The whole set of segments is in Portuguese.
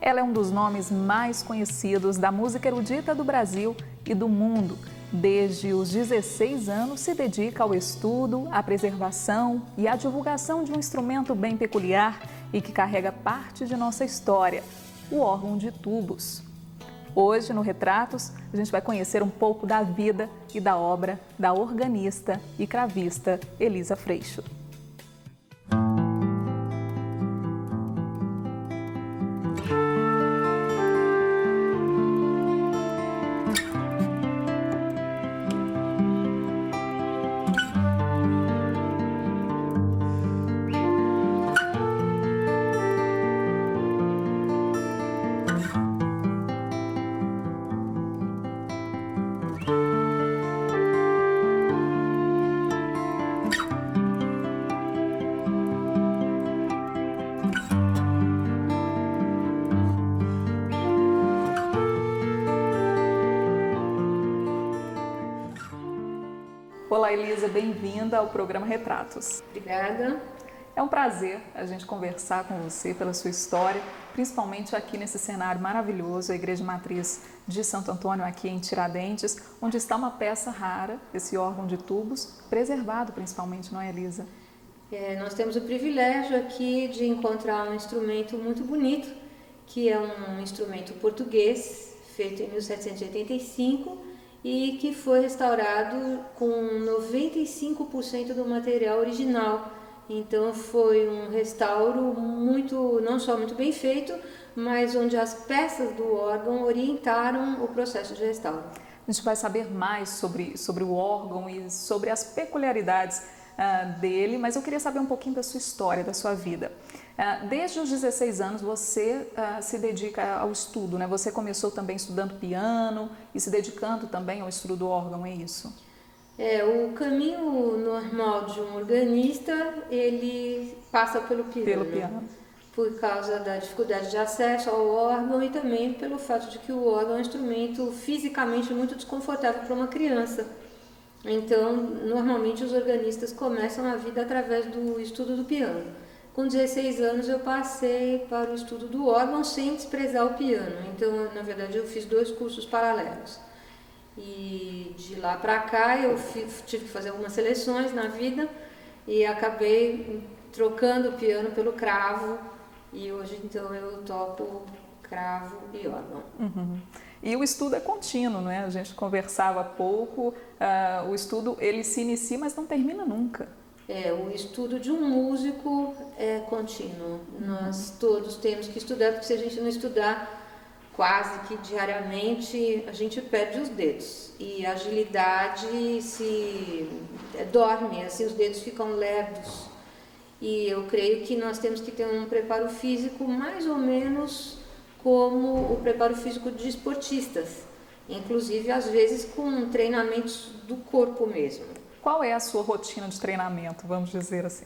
Ela é um dos nomes mais conhecidos da música erudita do Brasil e do mundo. Desde os 16 anos se dedica ao estudo, à preservação e à divulgação de um instrumento bem peculiar e que carrega parte de nossa história, o órgão de tubos. Hoje, no Retratos, a gente vai conhecer um pouco da vida e da obra da organista e cravista Elisa Freixo. Olá, Elisa, bem-vinda ao programa Retratos. Obrigada. É um prazer a gente conversar com você pela sua história, principalmente aqui nesse cenário maravilhoso, a Igreja Matriz de Santo Antônio, aqui em Tiradentes, onde está uma peça rara, esse órgão de tubos, preservado principalmente, não é, Elisa? Nós temos o privilégio aqui de encontrar um instrumento muito bonito, que é um instrumento português, feito em 1785, e que foi restaurado com 95% do material original. Então foi um restauro não só muito bem feito, mas onde as peças do órgão orientaram o processo de restauro. A gente vai saber mais sobre o órgão e sobre as peculiaridades dele, mas eu queria saber um pouquinho da sua história, da sua vida. Desde os 16 anos você se dedica ao estudo, né? Você começou também estudando piano e se dedicando também ao estudo do órgão, é isso? O caminho normal de um organista, ele passa pelo piano. Por causa da dificuldade de acesso ao órgão e também pelo fato de que o órgão é um instrumento fisicamente muito desconfortável para uma criança. Então, normalmente os organistas começam a vida através do estudo do piano. Com 16 anos eu passei para o estudo do órgão sem desprezar o piano. Então, na verdade, eu fiz 2 cursos paralelos. E de lá para cá eu tive que fazer algumas seleções na vida e acabei trocando o piano pelo cravo. E hoje, então, eu toco cravo e órgão. Uhum. E o estudo é contínuo, né? A gente conversava há pouco, o estudo ele se inicia, mas não termina nunca. O estudo de um músico é contínuo. Nós todos temos que estudar, porque se a gente não estudar quase que diariamente, a gente perde os dedos. E a agilidade se dorme, assim, os dedos ficam lerdos. E eu creio que nós temos que ter um preparo físico mais ou menos como o preparo físico de esportistas, inclusive às vezes com treinamentos do corpo mesmo. Qual é a sua rotina de treinamento, vamos dizer assim?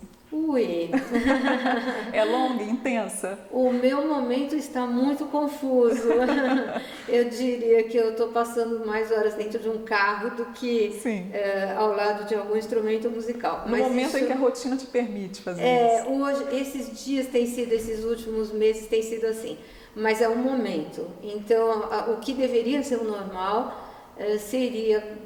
É longa, intensa? O meu momento está muito confuso. Eu diria que eu estou passando mais horas dentro de um carro do que ao lado de algum instrumento musical. No momento em que a rotina te permite fazer isso. Hoje, esses últimos meses tem sido assim. Mas é um momento. Então, o que deveria ser o normal seria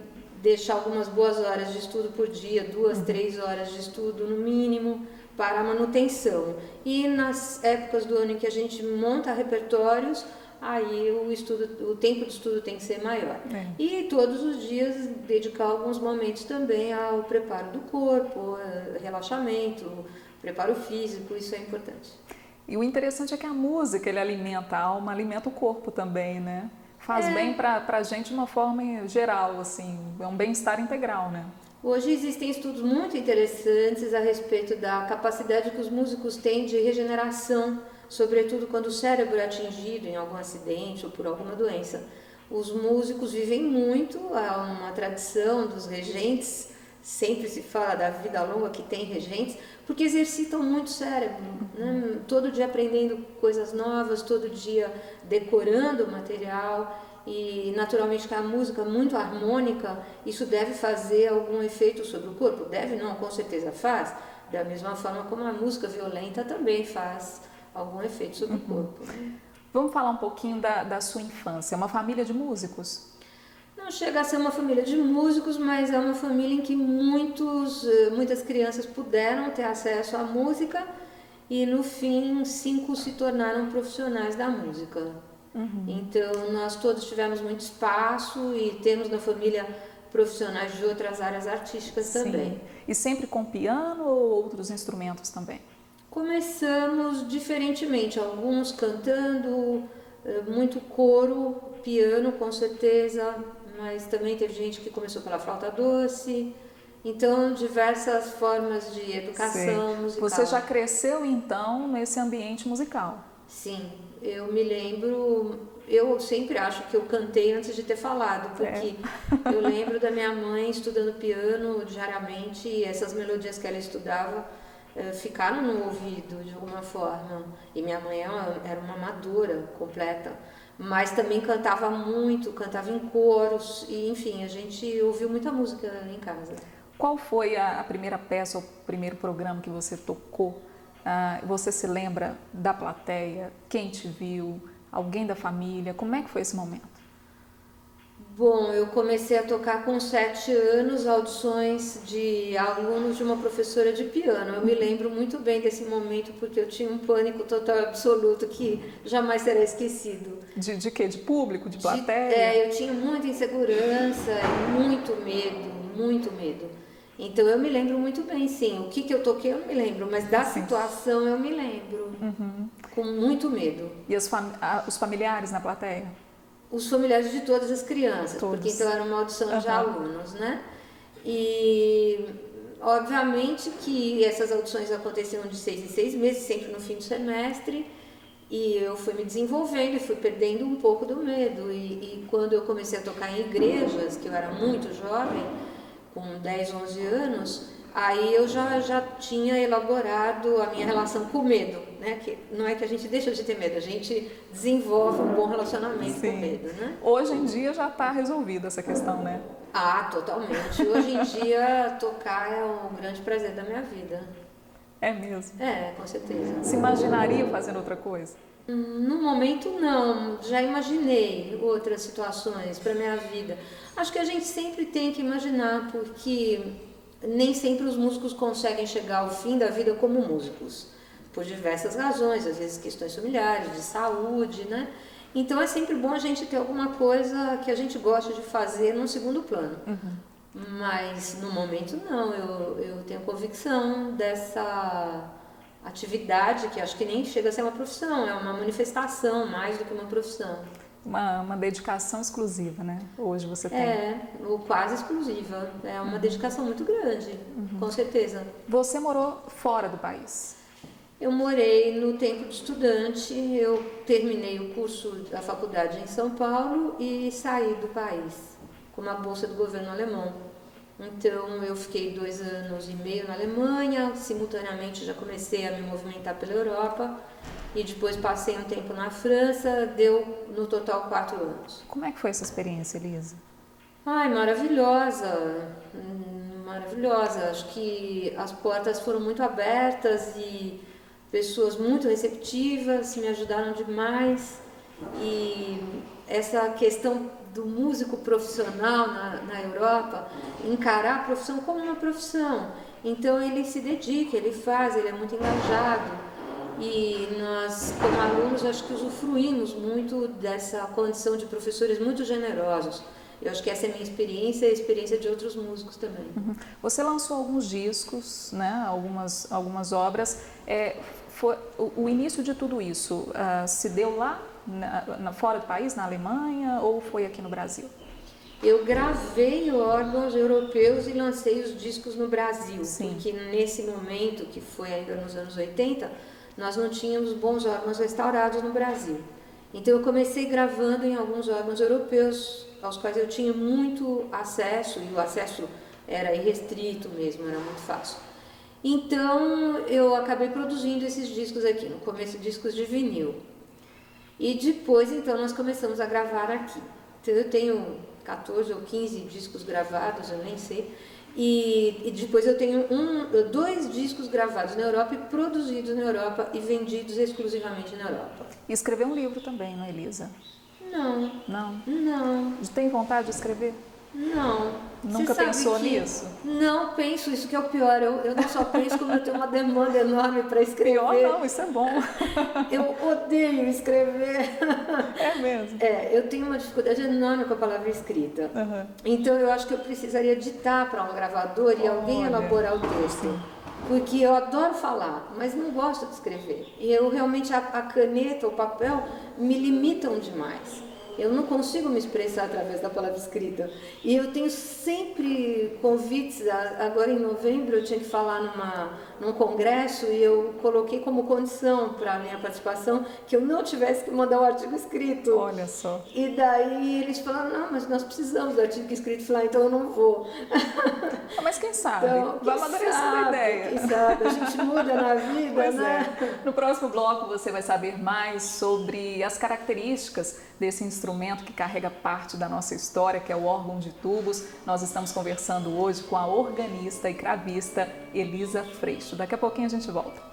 deixar algumas boas horas de estudo por dia, 2, 3 horas de estudo no mínimo, para a manutenção. E nas épocas do ano em que a gente monta repertórios, aí o tempo de estudo tem que ser maior. E todos os dias dedicar alguns momentos também ao preparo do corpo, relaxamento, preparo físico, isso é importante. E o interessante é que a música, ele alimenta a alma, alimenta o corpo também, né? Faz bem para a gente de uma forma geral, assim, é um bem-estar integral, né? Hoje existem estudos muito interessantes a respeito da capacidade que os músicos têm de regeneração, sobretudo quando o cérebro é atingido em algum acidente ou por alguma doença. Os músicos vivem muito, há uma tradição dos regentes, sempre se fala da vida longa que tem regentes, porque exercitam muito o cérebro, né? Todo dia aprendendo coisas novas, todo dia decorando o material. E naturalmente que a música muito harmônica, isso deve fazer algum efeito sobre o corpo? Deve não, com certeza faz, da mesma forma como a música violenta também faz algum efeito sobre o corpo. Vamos falar um pouquinho da sua infância. É uma família de músicos? Não chega a ser uma família de músicos, mas é uma família em que muitas crianças puderam ter acesso à música e no fim 5 se tornaram profissionais da música. Então nós todos tivemos muito espaço e temos na família profissionais de outras áreas artísticas também. E sempre com piano ou outros instrumentos também? Começamos diferentemente, alguns cantando, muito coro, piano com certeza, mas também teve gente que começou pela flauta doce. Então, diversas formas de educação musical. Você já cresceu, então, nesse ambiente musical? Sim, eu me lembro, eu sempre acho que eu cantei antes de ter falado, porque eu lembro da minha mãe estudando piano diariamente e essas melodias que ela estudava ficaram no ouvido de alguma forma. E minha mãe era uma amadora completa, mas também cantava muito, cantava em coros e, enfim, a gente ouviu muita música em casa. Qual foi a primeira peça ou primeiro programa que você tocou? Você se lembra da plateia? Quem te viu? Alguém da família? Como é que foi esse momento? Bom, eu comecei a tocar com 7 anos, audições de alunos de uma professora de piano. Eu me lembro muito bem desse momento porque eu tinha um pânico total absoluto que jamais será esquecido. De quê? De público? De plateia? Eu tinha muita insegurança, muito medo, muito medo. Então eu me lembro muito bem, sim. O que eu toquei eu não me lembro, mas da situação eu me lembro. Com muito medo. E os familiares na plateia? Os familiares de todas as crianças, porque então era uma audição de alunos, né? E obviamente que essas audições aconteciam de 6 em 6 meses, sempre no fim do semestre, e eu fui me desenvolvendo e fui perdendo um pouco do medo. E quando eu comecei a tocar em igrejas, que eu era muito jovem, com 10, 11 anos, aí eu já tinha elaborado a minha relação com o medo, né? Que não é que a gente deixa de ter medo, a gente desenvolve um bom relacionamento com o medo, né? Hoje em dia já está resolvida essa questão, né? Totalmente. Hoje em dia tocar é um grande prazer da minha vida. É mesmo? Com certeza. Se imaginaria fazendo outra coisa? No momento não, já imaginei outras situações para minha vida. Acho que a gente sempre tem que imaginar, porque nem sempre os músicos conseguem chegar ao fim da vida como músicos, por diversas razões, às vezes questões familiares, de saúde, né? Então é sempre bom a gente ter alguma coisa que a gente gosta de fazer num segundo plano. Mas no momento não, eu tenho convicção dessa atividade que acho que nem chega a ser uma profissão, é uma manifestação mais do que uma profissão. Uma dedicação exclusiva, né? Hoje você tem. Ou quase exclusiva. É uma dedicação muito grande, com certeza. Você morou fora do país? Eu morei no tempo de estudante, eu terminei o curso da faculdade em São Paulo e saí do país com uma bolsa do governo alemão. Então eu fiquei 2 anos e meio na Alemanha, simultaneamente já comecei a me movimentar pela Europa e depois passei um tempo na França, deu no total 4 anos. Como é que foi essa experiência, Elisa? Maravilhosa, maravilhosa. Acho que as portas foram muito abertas e pessoas muito receptivas, me ajudaram demais. E essa questão do músico profissional na Europa, encarar a profissão como uma profissão. Então ele se dedica, ele faz, ele é muito engajado. E nós, como alunos, acho que usufruímos muito dessa condição de professores muito generosos. Eu acho que essa é a minha experiência e a experiência de outros músicos também. Você lançou alguns discos, né? Algumas obras. Foi o início de tudo isso se deu lá fora do país, na Alemanha, ou foi aqui no Brasil? Eu gravei órgãos europeus e lancei os discos no Brasil, porque nesse momento, que foi ainda nos anos 80, nós não tínhamos bons órgãos restaurados no Brasil. Então eu comecei gravando em alguns órgãos europeus, aos quais eu tinha muito acesso, e o acesso era irrestrito mesmo, era muito fácil. Então eu acabei produzindo esses discos aqui, no começo discos de vinil. E depois então nós começamos a gravar aqui. Então eu tenho 14 ou 15 discos gravados, eu nem sei. E depois eu tenho 2 discos gravados na Europa e produzidos na Europa e vendidos exclusivamente na Europa. E escreveu um livro também, não é, Elisa? Não. Não? Não. Tem vontade de escrever? Não. Nunca pensou nisso? Não penso, isso que é o pior. Eu não só penso, como eu tenho uma demanda enorme para escrever. Pior não, isso é bom. Eu odeio escrever. É mesmo? Eu tenho uma dificuldade enorme com a palavra escrita. Uhum. Então eu acho que eu precisaria ditar para um gravador e alguém elaborar o texto. Porque eu adoro falar, mas não gosto de escrever. E eu realmente, a caneta, o papel, me limitam demais. Eu não consigo me expressar através da palavra escrita. E eu tenho sempre convites. Agora em novembro eu tinha que falar num congresso e eu coloquei como condição para a minha participação que eu não tivesse que mandar o artigo escrito. Olha só. E daí eles falaram, não, mas nós precisamos do artigo escrito. Eu falei, então eu não vou. Mas quem sabe? Então, vai amadurecendo a ideia. Quem sabe? A gente muda na vida, pois né? É. No próximo bloco você vai saber mais sobre as características desse instrumento que carrega parte da nossa história, que é o órgão de tubos. Nós estamos conversando hoje com a organista e cravista Elisa Freixo. Daqui a pouquinho a gente volta.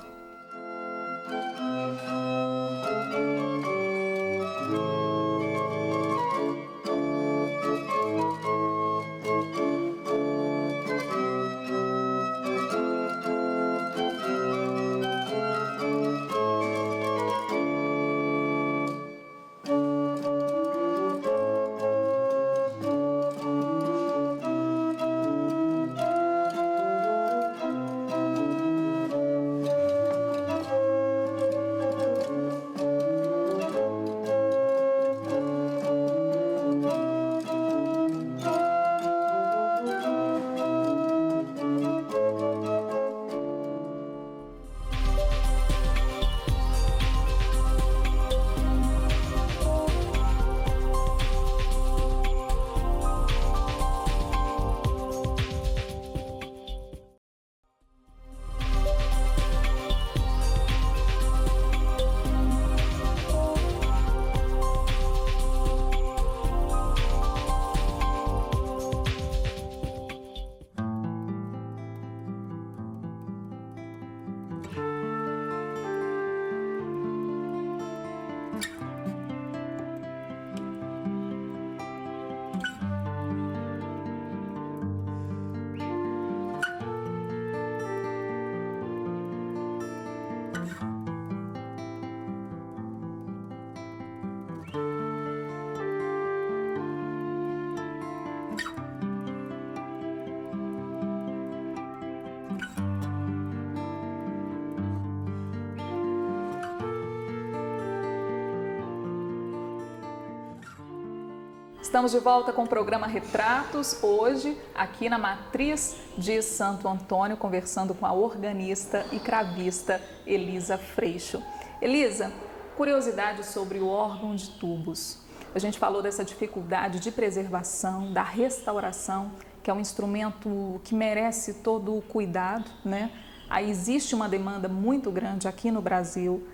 Estamos de volta com o programa Retratos, hoje aqui na Matriz de Santo Antônio, conversando com a organista e cravista Elisa Freixo. Elisa, curiosidade sobre o órgão de tubos. A gente falou dessa dificuldade de preservação, da restauração, que é um instrumento que merece todo o cuidado, né? Aí existe uma demanda muito grande aqui no Brasil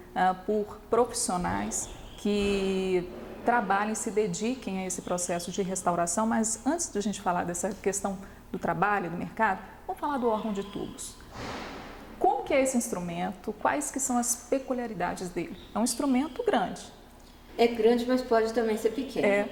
por profissionais que trabalhem e se dediquem a esse processo de restauração, mas antes de a gente falar dessa questão do trabalho, do mercado, vamos falar do órgão de tubos. Como que é esse instrumento? Quais que são as peculiaridades dele? É um instrumento grande. É grande, mas pode também ser pequeno.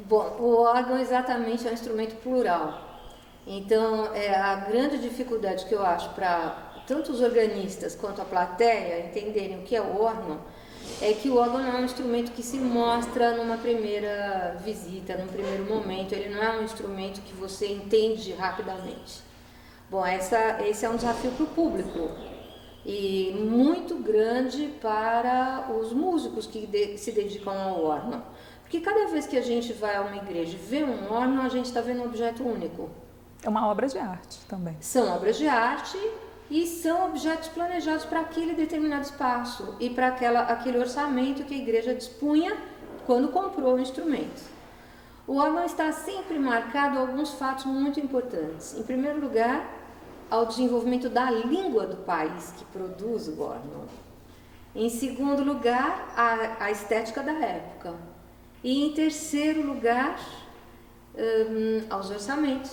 Bom, o órgão exatamente é um instrumento plural. Então, a grande dificuldade que eu acho para tanto os organistas quanto a plateia entenderem o que é o órgão é que o órgão não é um instrumento que se mostra numa primeira visita, num primeiro momento. Ele não é um instrumento que você entende rapidamente. Bom, esse é um desafio para o público e muito grande para os músicos que se dedicam ao órgão. Porque cada vez que a gente vai a uma igreja e vê um órgão, a gente está vendo um objeto único. É uma obra de arte também. São obras de arte e são objetos planejados para aquele determinado espaço e para aquele orçamento que a igreja dispunha quando comprou o instrumento. O órgão está sempre marcado a alguns fatos muito importantes. Em primeiro lugar, ao desenvolvimento da língua do país que produz o órgão. Em segundo lugar, a estética da época. E em terceiro lugar, aos orçamentos.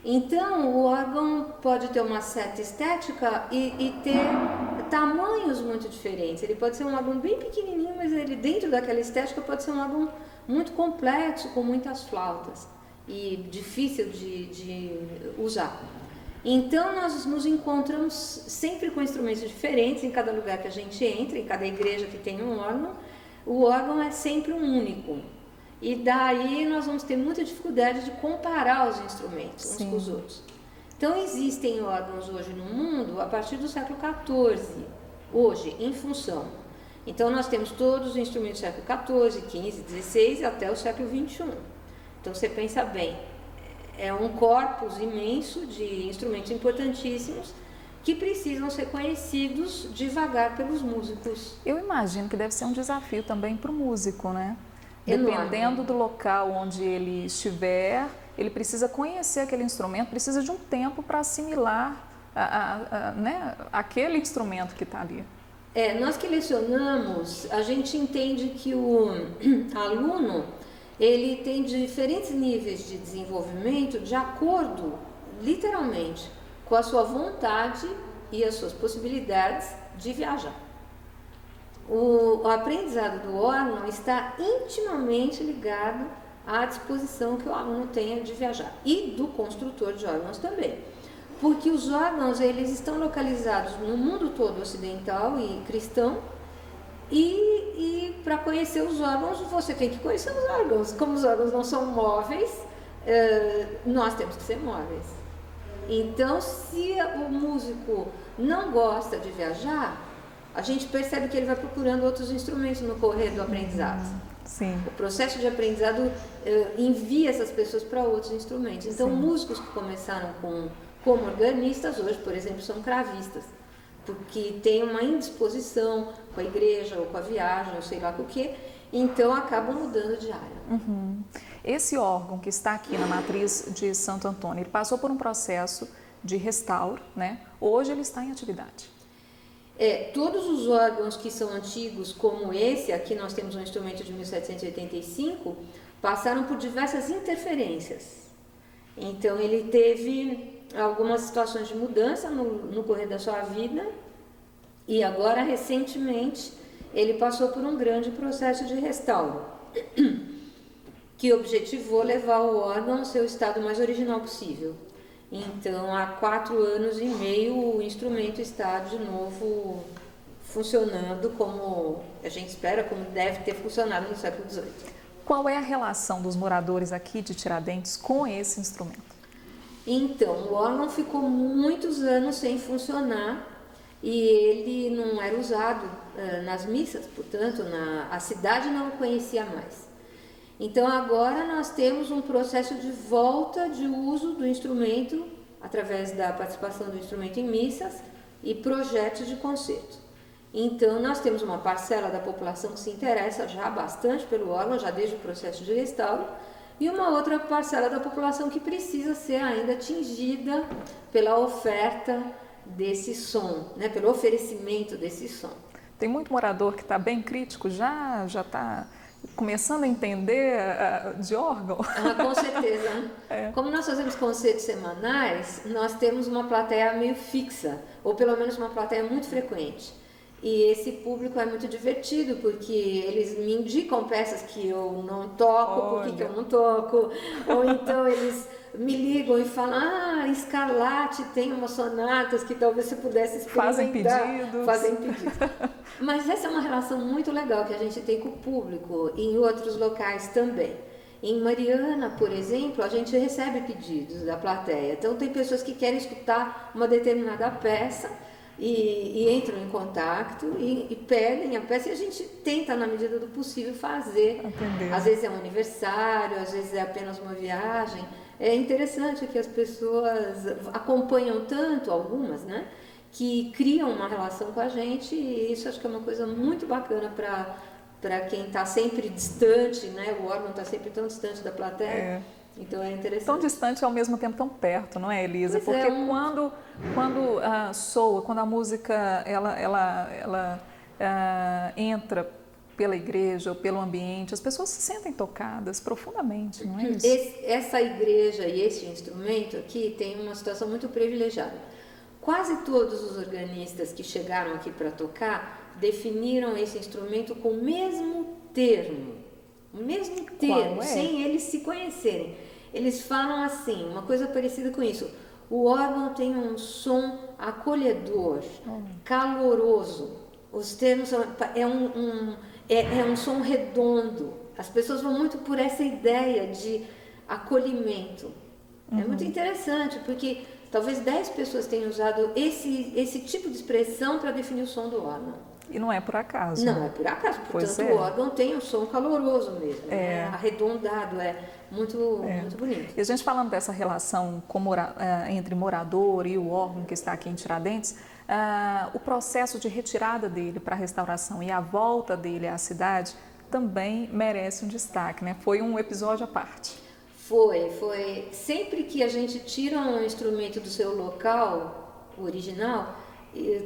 Então, o órgão pode ter uma certa estética e ter tamanhos muito diferentes. Ele pode ser um órgão bem pequenininho, mas ele dentro daquela estética pode ser um órgão muito complexo, com muitas flautas e difícil de usar. Então, nós nos encontramos sempre com instrumentos diferentes em cada lugar que a gente entra, em cada igreja que tem um órgão. O órgão é sempre um único. E daí nós vamos ter muita dificuldade de comparar os instrumentos uns com os outros. Então existem órgãos hoje no mundo a partir do século XIV, hoje, em função. Então nós temos todos os instrumentos do século XIV, XV, XVI até o século XXI. Então você pensa bem, é um corpus imenso de instrumentos importantíssimos que precisam ser conhecidos devagar pelos músicos. Eu imagino que deve ser um desafio também para o músico, né? Enorme. Dependendo do local onde ele estiver, ele precisa conhecer aquele instrumento, precisa de um tempo para assimilar né, aquele instrumento que está ali. Nós que lecionamos, a gente entende que o aluno ele tem diferentes níveis de desenvolvimento de acordo, literalmente, com a sua vontade e as suas possibilidades de viajar. O aprendizado do órgão está intimamente ligado à disposição que o aluno tenha de viajar e do construtor de órgãos também, porque os órgãos eles estão localizados no mundo todo ocidental e cristão e para conhecer os órgãos você tem que conhecer os órgãos. Como os órgãos não são móveis, nós temos que ser móveis. Então, se o músico não gosta de viajar, a gente percebe que ele vai procurando outros instrumentos no correr do aprendizado. Sim. O processo de aprendizado envia essas pessoas para outros instrumentos. Então, Sim. músicos que começaram como organistas, hoje, por exemplo, são cravistas, porque tem uma indisposição com a igreja, ou com a viagem, ou sei lá com o quê, então acabam mudando de área. Uhum. Esse órgão que está aqui na matriz de Santo Antônio, ele passou por um processo de restauro, né? Hoje ele está em atividade. Todos os órgãos que são antigos, como esse, aqui nós temos um instrumento de 1785, passaram por diversas interferências. Então ele teve algumas situações de mudança no correr da sua vida e agora, recentemente, ele passou por um grande processo de restauro, que objetivou levar o órgão ao seu estado mais original possível. Então, há 4 anos e meio, o instrumento está de novo funcionando como a gente espera, como deve ter funcionado no século XVIII. Qual é a relação dos moradores aqui de Tiradentes com esse instrumento? Então, o órgão ficou muitos anos sem funcionar e ele não era usado nas missas, portanto, a cidade não o conhecia mais. Então agora nós temos um processo de volta de uso do instrumento através da participação do instrumento em missas e projetos de concerto. Então nós temos uma parcela da população que se interessa já bastante pelo órgão, já desde o processo de restauro, e uma outra parcela da população que precisa ser ainda atingida pela oferta desse som, né, pelo oferecimento desse som. Tem muito morador que está bem crítico, já está começando a entender de órgão? Com certeza. Como nós fazemos concertos semanais, nós temos uma plateia meio fixa, ou pelo menos uma plateia muito frequente. E esse público é muito divertido, porque eles me indicam peças que eu não toco, por que eu não toco, ou então eles me ligam e falam, Scarlatti tem umas sonatas que talvez você pudesse experimentar. Fazem pedidos. Mas essa é uma relação muito legal que a gente tem com o público e em outros locais também. Em Mariana, por exemplo, a gente recebe pedidos da plateia. Então tem pessoas que querem escutar uma determinada peça e entram em contato e pedem a peça e a gente tenta, na medida do possível, fazer. Entender. Às vezes é um aniversário, às vezes é apenas uma viagem. É interessante que as pessoas acompanham tanto, algumas, né, que criam uma relação com a gente e isso acho que é uma coisa muito bacana para quem está sempre distante, né, o órgão está sempre tão distante da plateia. Então é interessante. Tão distante e ao mesmo tempo tão perto, não é, Elisa? Pois porque quando soa, quando a música ela entra pela igreja ou pelo ambiente, as pessoas se sentem tocadas profundamente, não é isso? Essa igreja e esse instrumento aqui tem uma situação muito privilegiada. Quase todos os organistas que chegaram aqui para tocar definiram esse instrumento com o mesmo termo, sem eles se conhecerem. Eles falam assim, uma coisa parecida com isso: o órgão tem um som acolhedor, caloroso. Os termos são, é um som redondo. As pessoas vão muito por essa ideia de acolhimento. É muito interessante, porque talvez 10 pessoas tenham usado esse tipo de expressão para definir o som do órgão. E não é por acaso. Não é por acaso, portanto o órgão tem um som caloroso mesmo, arredondado, muito bonito. E a gente falando dessa relação entre morador e o órgão que está aqui em Tiradentes, o processo de retirada dele para a restauração e a volta dele à cidade também merece um destaque, né? Foi um episódio à parte. Foi. Sempre que a gente tira um instrumento do seu local original,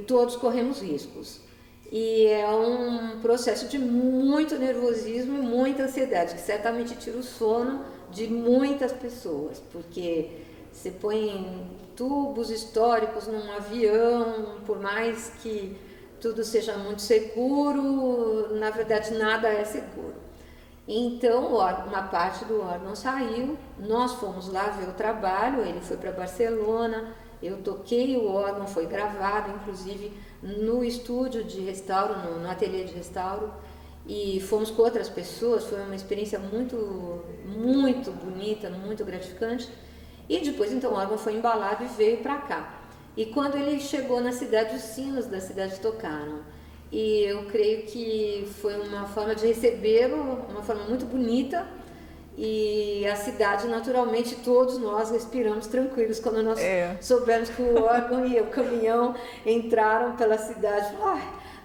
todos corremos riscos. E é um processo de muito nervosismo e muita ansiedade, que certamente tira o sono de muitas pessoas, porque você põe tubos históricos num avião, por mais que tudo seja muito seguro, na verdade nada é seguro. Então, uma parte do órgão saiu, nós fomos lá ver o trabalho, ele foi para Barcelona, eu toquei o órgão, foi gravado, inclusive, no estúdio de restauro, no ateliê de restauro, e fomos com outras pessoas, foi uma experiência muito bonita, muito gratificante. E depois, então, o órgão foi embalado e veio para cá. E quando ele chegou na cidade, os sinos da cidade tocaram. E eu creio que foi uma forma de recebê-lo, uma forma muito bonita. E a cidade, naturalmente, todos nós respiramos tranquilos quando nós soubemos que o órgão e o caminhão entraram pela cidade,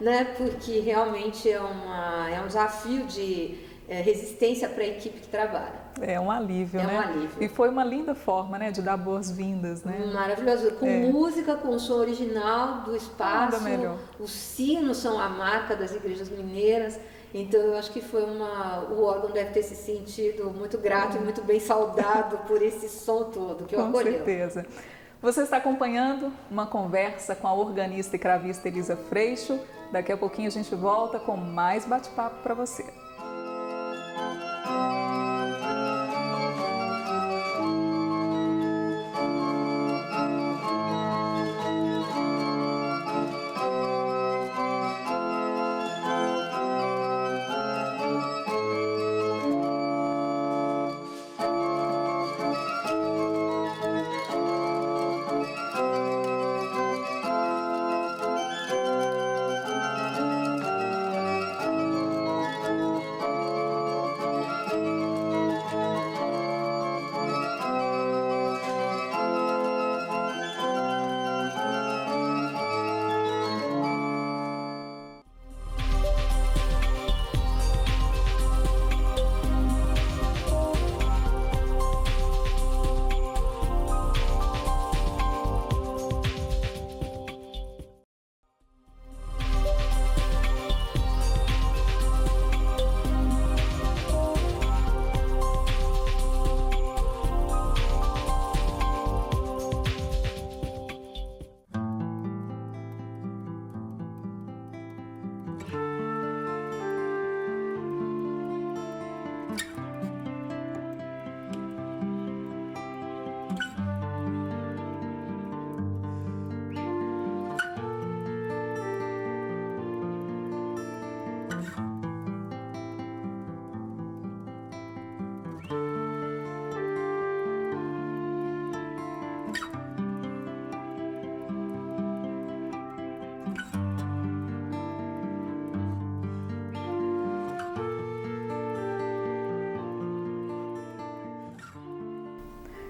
né? Porque realmente é um desafio de resistência para a equipe que trabalha. É um alívio, né? É um alívio. E foi uma linda forma, né, de dar boas-vindas, né? Maravilhoso. Com música, com o som original do espaço. Nada melhor. Os sinos são a marca das igrejas mineiras. Então eu acho que o órgão deve ter se sentido muito grato e muito bem saudado por esse som todo que o acolheu. Com certeza. Você está acompanhando uma conversa com a organista e cravista Elisa Freixo. Daqui a pouquinho a gente volta com mais bate-papo para você.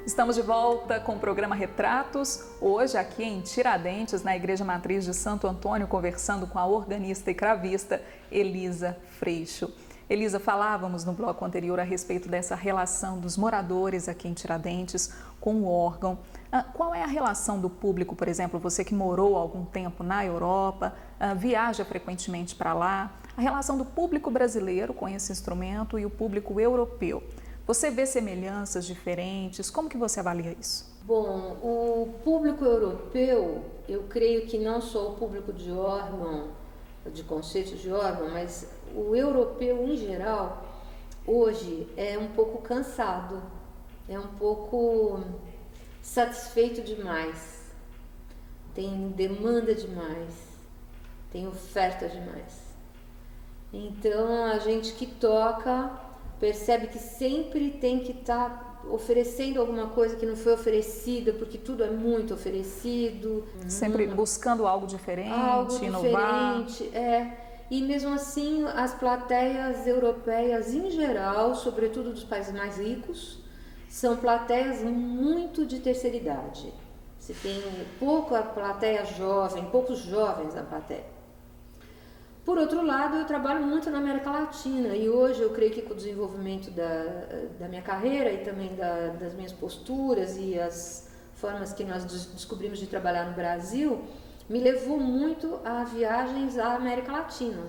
Estamos de volta com o programa Retratos, hoje aqui em Tiradentes, na Igreja Matriz de Santo Antônio, conversando com a organista e cravista Elisa Freixo. Elisa, falávamos no bloco anterior a respeito dessa relação dos moradores aqui em Tiradentes com o órgão. Qual é a relação do público, por exemplo, você que morou há algum tempo na Europa, viaja frequentemente para lá, a relação do público brasileiro com esse instrumento e o público europeu. Você vê semelhanças diferentes? Como que você avalia isso? Bom, o público europeu, eu creio que não só o público de órgão, de concertos de órgão, mas o europeu em geral, hoje é um pouco cansado, é um pouco satisfeito demais, tem demanda demais, tem oferta demais. Então a gente que toca percebe que sempre tem que estar oferecendo alguma coisa que não foi oferecida, porque tudo é muito oferecido. Sempre buscando algo diferente, inovar. E mesmo assim, as plateias europeias em geral, sobretudo dos países mais ricos, são plateias muito de terceira idade. Você tem pouca plateia jovem, poucos jovens na plateia. Por outro lado, eu trabalho muito na América Latina e hoje eu creio que com o desenvolvimento da minha carreira e também das minhas posturas e as formas que nós descobrimos de trabalhar no Brasil, me levou muito a viagens à América Latina.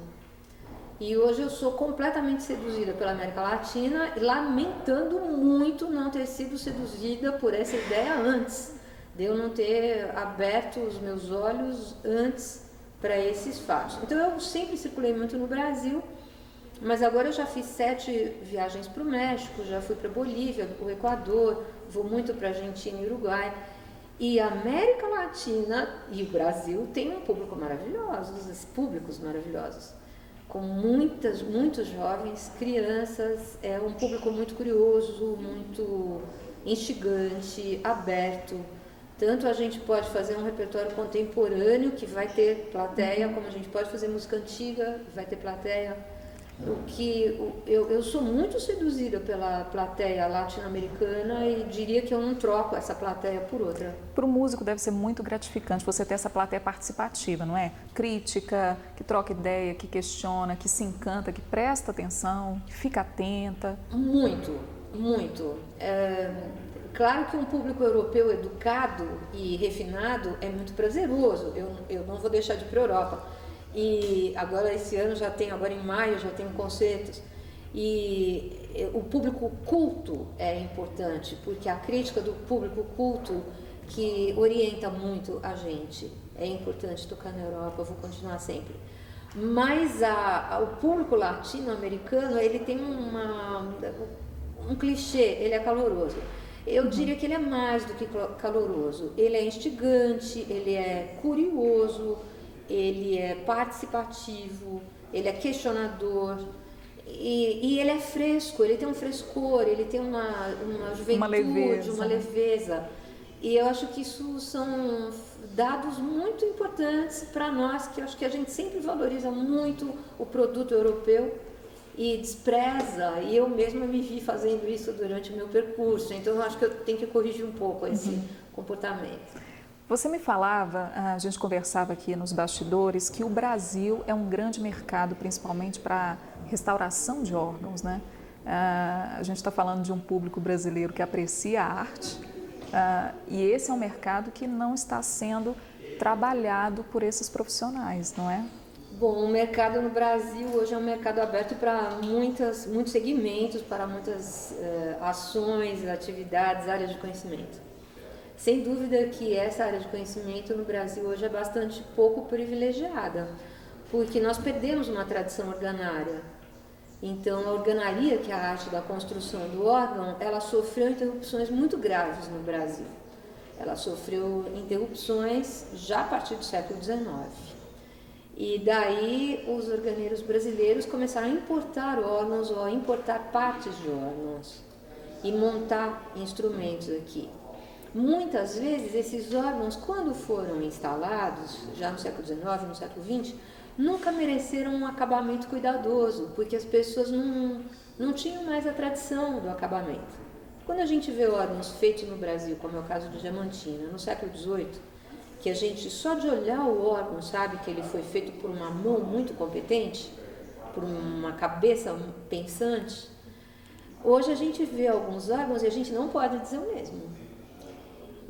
E hoje eu sou completamente seduzida pela América Latina, lamentando muito não ter sido seduzida por essa ideia antes, de eu não ter aberto os meus olhos antes para esses fatos. Então eu sempre circulei muito no Brasil, mas agora eu já fiz 7 viagens para o México, já fui para Bolívia, o Equador, vou muito para Argentina e Uruguai. E a América Latina e o Brasil tem um público maravilhoso, públicos maravilhosos, com muitos jovens, crianças, é um público muito curioso, muito instigante, aberto. Tanto a gente pode fazer um repertório contemporâneo, que vai ter plateia, como a gente pode fazer música antiga, vai ter plateia. Eu sou muito seduzida pela plateia latino-americana e diria que eu não troco essa plateia por outra. Para o músico deve ser muito gratificante você ter essa plateia participativa, não é? Crítica, que troca ideia, que questiona, que se encanta, que presta atenção, que fica atenta. Muito. Claro que um público europeu educado e refinado é muito prazeroso, eu não vou deixar de ir para a Europa. E agora esse ano agora em maio já tenho concertos. E o público culto é importante, porque a crítica do público culto que orienta muito a gente. É importante tocar na Europa, eu vou continuar sempre. Mas o público latino-americano, ele tem um clichê, ele é caloroso. Eu diria que ele é mais do que caloroso. Ele é instigante, ele é curioso, ele é participativo, ele é questionador e ele é fresco, ele tem um frescor, ele tem uma juventude, uma leveza. E eu acho que isso são dados muito importantes para nós, que eu acho que a gente sempre valoriza muito o produto europeu e despreza, e eu mesma me vi fazendo isso durante o meu percurso, então eu acho que eu tenho que corrigir um pouco esse comportamento. Você me falava, a gente conversava aqui nos bastidores, que o Brasil é um grande mercado, principalmente para restauração de órgãos, né? A gente está falando de um público brasileiro que aprecia a arte, e esse é um mercado que não está sendo trabalhado por esses profissionais, não é? Bom, o mercado no Brasil hoje é um mercado aberto para muitos segmentos, para muitas ações, atividades, áreas de conhecimento. Sem dúvida que essa área de conhecimento no Brasil hoje é bastante pouco privilegiada, porque nós perdemos uma tradição organária. Então, a organaria, que é a arte da construção do órgão, ela sofreu interrupções muito graves no Brasil. Ela sofreu interrupções já a partir do século XIX. E daí os organeiros brasileiros começaram a importar órgãos ou a importar partes de órgãos e montar instrumentos aqui. Muitas vezes esses órgãos, quando foram instalados, já no século XIX, no século XX, nunca mereceram um acabamento cuidadoso, porque as pessoas não tinham mais a tradição do acabamento. Quando a gente vê órgãos feitos no Brasil, como é o caso do Diamantina, no século XVIII, que a gente só de olhar o órgão sabe que ele foi feito por uma mão muito competente, por uma cabeça pensante, hoje a gente vê alguns órgãos e a gente não pode dizer o mesmo.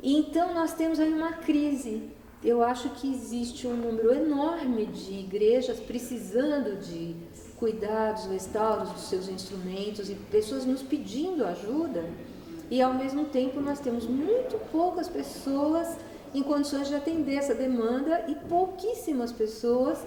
E então nós temos aí uma crise Eu acho que existe um número enorme de igrejas precisando de cuidados, restauros dos seus instrumentos e pessoas nos pedindo ajuda, e ao mesmo tempo nós temos muito poucas pessoas em condições de atender essa demanda e pouquíssimas pessoas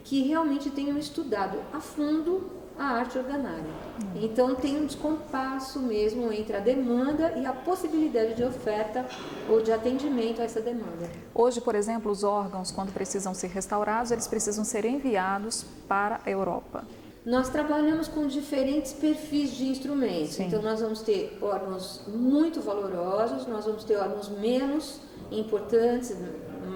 que realmente tenham estudado a fundo a arte organária. Então tem um descompasso mesmo entre a demanda e a possibilidade de oferta ou de atendimento a essa demanda. Hoje, por exemplo, os órgãos, quando precisam ser restaurados, eles precisam ser enviados para a Europa. Nós trabalhamos com diferentes perfis de instrumentos. Sim. Então nós vamos ter órgãos muito valorosos, nós vamos ter órgãos menos importantes,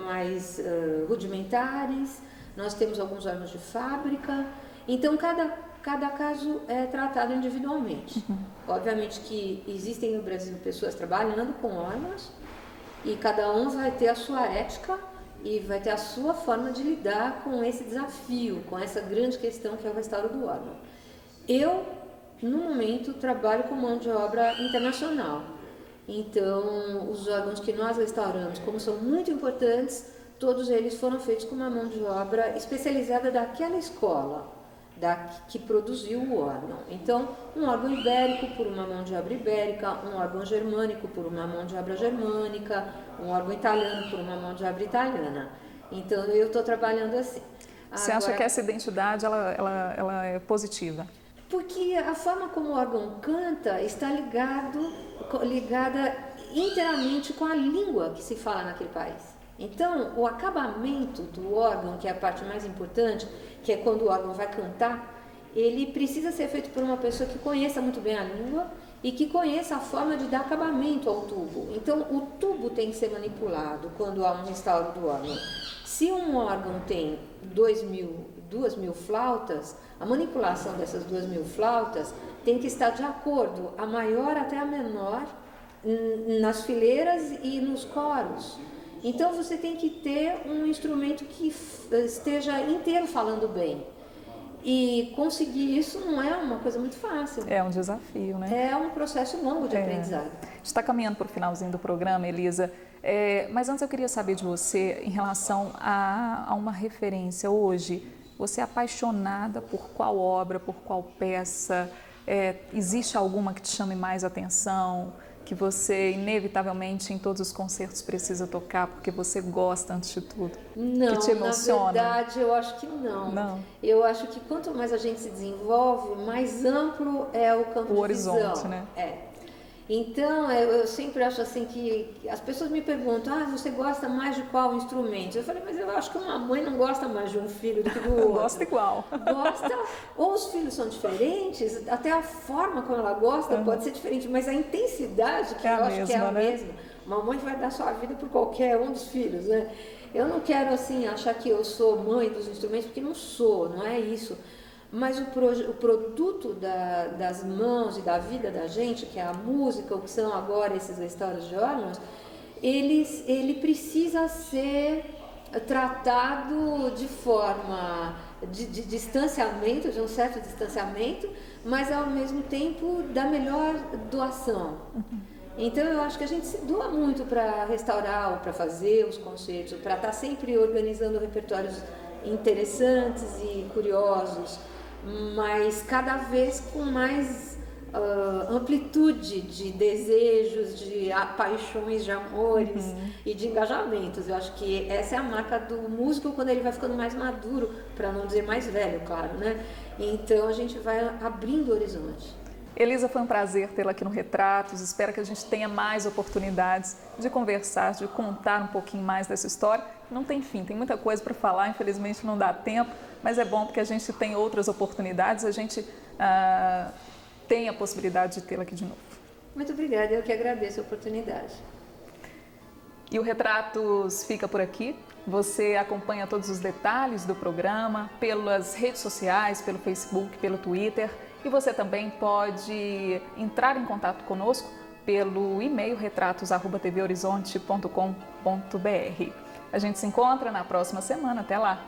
mais rudimentares, nós temos alguns órgãos de fábrica. Então cada caso é tratado individualmente. Obviamente que existem no Brasil pessoas trabalhando com órgãos e cada um vai ter a sua ética e vai ter a sua forma de lidar com esse desafio, com essa grande questão que é o restauro do órgão. Eu, no momento, trabalho com mão de obra internacional. Então, os órgãos que nós restauramos, como são muito importantes, todos eles foram feitos com uma mão de obra especializada daquela escola que produziu o órgão. Então, um órgão ibérico por uma mão de obra ibérica, um órgão germânico por uma mão de obra germânica, um órgão italiano por uma mão de obra italiana. Então, eu estou trabalhando assim. Você acha que essa identidade ela é positiva? Porque a forma como o órgão canta está ligada inteiramente com a língua que se fala naquele país. Então, o acabamento do órgão, que é a parte mais importante, que é quando o órgão vai cantar, ele precisa ser feito por uma pessoa que conheça muito bem a língua e que conheça a forma de dar acabamento ao tubo. Então, o tubo tem que ser manipulado quando há um restauro do órgão. Se um órgão tem 2.000 flautas, a manipulação dessas 2.000 flautas tem que estar de acordo, a maior até a menor, nas fileiras e nos coros. Então você tem que ter um instrumento que esteja inteiro falando bem. E conseguir isso não é uma coisa muito fácil. É um desafio, né? É um processo longo de aprendizado. A gente está caminhando para o finalzinho do programa, Elisa. Mas antes eu queria saber de você em relação a uma referência hoje. Você é apaixonada por qual obra, por qual peça? Existe alguma que te chame mais atenção? Que você, inevitavelmente, em todos os concertos precisa tocar, porque você gosta, antes de tudo? Não, que te emociona? Na verdade, eu acho que não. Eu acho que quanto mais a gente se desenvolve, mais amplo é o campo de horizonte, visão. Né? Então, eu sempre acho assim que as pessoas me perguntam, você gosta mais de qual instrumento? Eu falei, mas eu acho que uma mãe não gosta mais de um filho do que do outro. Gosta igual. Gosta, ou os filhos são diferentes, até a forma como ela gosta pode ser diferente, mas a intensidade que eu acho que é a mesma. Uma mãe vai dar sua vida por qualquer um dos filhos, né? Eu não quero, assim, achar que eu sou mãe dos instrumentos, porque não sou, não é isso. Mas o produto das mãos e da vida da gente, que é a música, o que são agora esses restauros de órgãos, ele precisa ser tratado de forma de distanciamento, de um certo distanciamento, mas ao mesmo tempo da melhor doação. Então eu acho que a gente se doa muito para restaurar ou para fazer os concertos, para estar sempre organizando repertórios interessantes e curiosos, mas cada vez com mais amplitude de desejos, de paixões, de amores e de engajamentos. Eu acho que essa é a marca do músico quando ele vai ficando mais maduro, para não dizer mais velho, claro, né? Então a gente vai abrindo o horizonte. Elisa, foi um prazer tê-la aqui no Retratos. Espero que a gente tenha mais oportunidades de conversar, de contar um pouquinho mais dessa história. Não tem fim, tem muita coisa para falar, infelizmente não dá tempo, mas é bom porque a gente tem outras oportunidades, a gente tem a possibilidade de tê-la aqui de novo. Muito obrigada, eu que agradeço a oportunidade. E o Retratos fica por aqui. Você acompanha todos os detalhes do programa pelas redes sociais, pelo Facebook, pelo Twitter. E você também pode entrar em contato conosco pelo e-mail retratos@tvhorizonte.com.br. A gente se encontra na próxima semana. Até lá!